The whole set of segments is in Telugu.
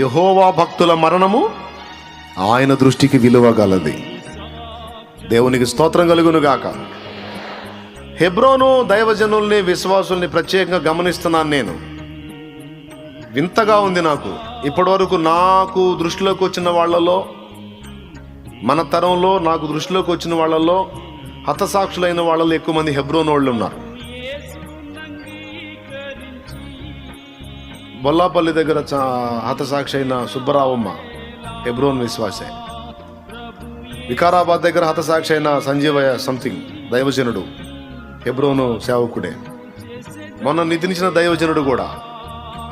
యెహోవా భక్తుల మరణము ఆయన దృష్టికి విలువ గలది. దేవునికి స్తోత్రం కలుగును గాక. హెబ్రోను దైవజనుల్ని, విశ్వాసుల్ని ప్రత్యేకంగా గమనిస్తున్నాను నేను. వింతగా ఉంది నాకు. ఇప్పటివరకు నాకు దృష్టిలోకి వచ్చిన వాళ్ళలో, మన తరంలో నాకు దృష్టిలోకి వచ్చిన వాళ్ళలో హతసాక్షులైన వాళ్ళలో ఎక్కువ మంది హెబ్రోను వాళ్ళు ఉన్నారు. బొల్లాపల్లి దగ్గర హతసాక్షి అయిన సుబ్బరావమ్మ హెబ్రోన్ విశ్వాసే. వికారాబాద్ దగ్గర హతసాక్షి అయిన సంజీవయ్య సంథింగ్ దైవజనుడు హెబ్రోను సేవకుడే. మొన్న నిద్రించిన దైవజనుడు కూడా,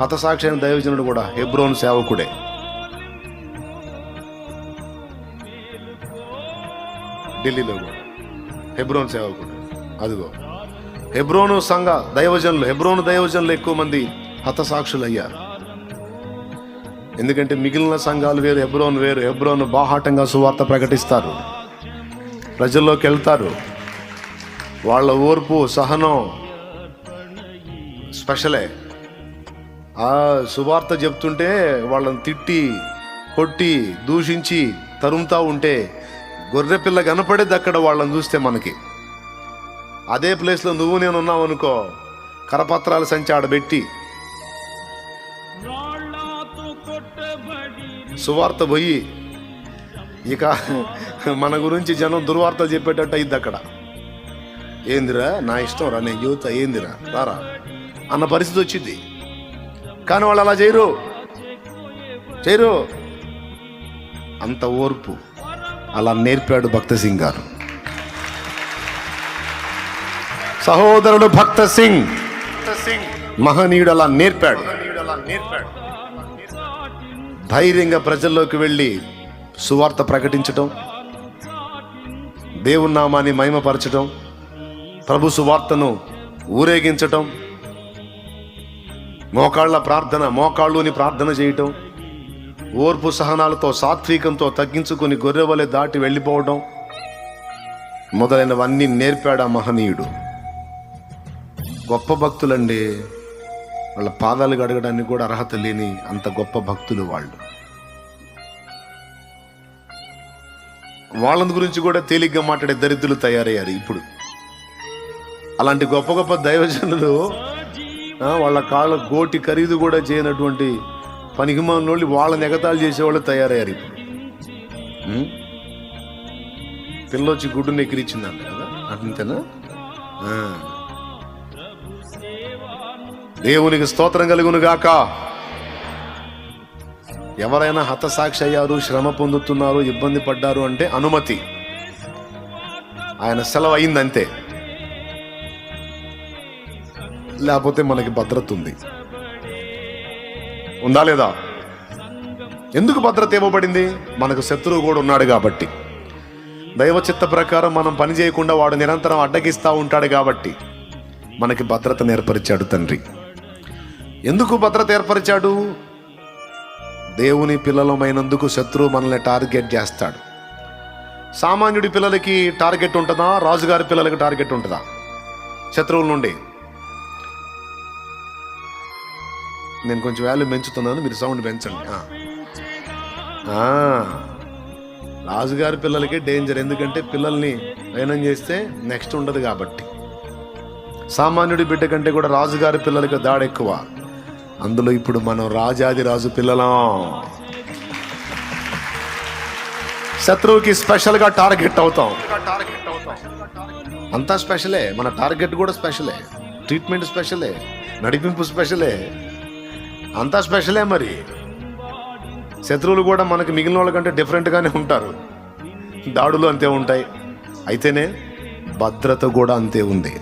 హతసాక్షి అయిన దైవజనుడు కూడా హెబ్రోను సేవకుడే. ఢిల్లీలో కూడా హెబ్రోను సేవకుడు. అదిగో హెబ్రోను సంఘ దైవజనులు, హెబ్రోను దైవజనులు ఎక్కువ మంది హతసాక్షులు అయ్యారు. ఎందుకంటే మిగిలిన సంఘాలు వేరు, హెబ్రోను వేరు. హెబ్రోను బాహాటంగా సువార్త ప్రకటిస్తారు, ప్రజల్లోకి వెళ్తారు. వాళ్ళ ఓర్పు, సహనం స్పెషలే. ఆ సువార్త చెప్తుంటే వాళ్ళని తిట్టి, కొట్టి, దూషించి తరుముతా ఉంటే గొర్రె పిల్ల కనపడేది అక్కడ వాళ్ళని చూస్తే మనకి. అదే ప్లేస్లో నువ్వు నేను ఉన్నావు అనుకో, కరపత్రాల సంచి ఆడబెట్టి సువార్త పోయి ఇక మన గురించి జనం దుర్వార్తలు చెప్పేటట్టు అయింది అక్కడ. ఏందిరా నా ఇష్టం రా, నేను యువత ఏందిరా రారా అన్న పరిస్థితి వచ్చింది. కానీ వాళ్ళు అలా చేయరు. అంత ఓర్పు అలా నేర్పాడు భక్త సింగ్ గారు. సహోదరుడు భక్త సింగ్ మహనీయుడు అలా నేర్పాడు. ధైర్యంగా ప్రజల్లోకి వెళ్ళి సువార్త ప్రకటించటం, దేవుని నామాన్ని మహిమపరచటం, ప్రభు సువార్తను ఊరేగించటం, మోకాళ్ళుని ప్రార్థన చేయటం, ఓర్పు సహనాలతో సాత్వికంతో తగ్గించుకొని గొర్రెవలె దాటి వెళ్ళిపోవడం మొదలైనవన్నీ నేర్పాడు ఆ మహనీయుడు. గొప్ప భక్తులండి. వాళ్ళ పాదాలు గడగడానికి కూడా అర్హత లేని అంత గొప్ప భక్తులు వాళ్ళు. వాళ్ళ గురించి కూడా తేలిగ్గా మాట్లాడే దరిద్రులు తయారయ్యారు ఇప్పుడు. అలాంటి గొప్ప గొప్ప దైవజనులు వాళ్ళ కాళ్ళ గోటి ఖరీదు కూడా చేయనటువంటి పనికిమాలినోళ్ళు వాళ్ళని ఎగతాళి చేసేవాళ్ళు తయారయ్యారు ఇప్పుడు. పిల్లొచ్చి గుడ్డుని ఎక్కిరిచ్చిందంట కదా, అంతేనా? దేవునికి స్తోత్రం కలుగును గాక. ఎవరైనా హతసాక్షి అయ్యారు, శ్రమ పొందుతున్నారు, ఇబ్బంది పడ్డారు అంటే అనుమతి, ఆయన సెలవు అయిందంతే. లేకపోతే మనకి భద్రత ఉందా లేదా? ఎందుకు భద్రత ఇవ్వబడింది? మనకు శత్రువు కూడా ఉన్నాడు కాబట్టి. దైవ చిత్త ప్రకారం మనం పని చేయకుండా వాడు నిరంతరం అడ్డగిస్తూ ఉంటాడు కాబట్టి మనకి భద్రతను ఏర్పరిచాడు తండ్రి. ఎందుకు భద్రత ఏర్పరిచాడు? దేవుని పిల్లలమైనందుకు శత్రువు మనల్ని టార్గెట్ చేస్తాడు. సామాన్యుడి పిల్లలకి టార్గెట్ ఉంటుందా? రాజుగారి పిల్లలకి టార్గెట్ ఉంటుందా? శత్రువుల నుండి. నేను కొంచెం వాల్యూ పెంచుతున్నాను, మీరు సౌండ్ పెంచండి. రాజుగారి పిల్లలకి డేంజర్. ఎందుకంటే పిల్లల్ని వైనం చేస్తే నెక్స్ట్ ఉండదు కాబట్టి. సామాన్యుడి బిడ్డ కంటే కూడా రాజుగారి పిల్లలకి దాడి ఎక్కువ. అందులో ఇప్పుడు మనం రాజాది రాజు పిల్లలం. శత్రువుకి స్పెషల్గా టార్గెట్ అవుతాం. అంతా స్పెషలే. మన టార్గెట్ కూడా స్పెషలే, ట్రీట్మెంట్ స్పెషలే, నడిపింపు స్పెషలే, అంతా స్పెషలే. మరి శత్రువులు కూడా మనకి మిగిలిన వాళ్ళ కంటే డిఫరెంట్గానే ఉంటారు. దాడులు అంతే ఉంటాయి. అయితేనే భద్రత కూడా అంతే ఉంది.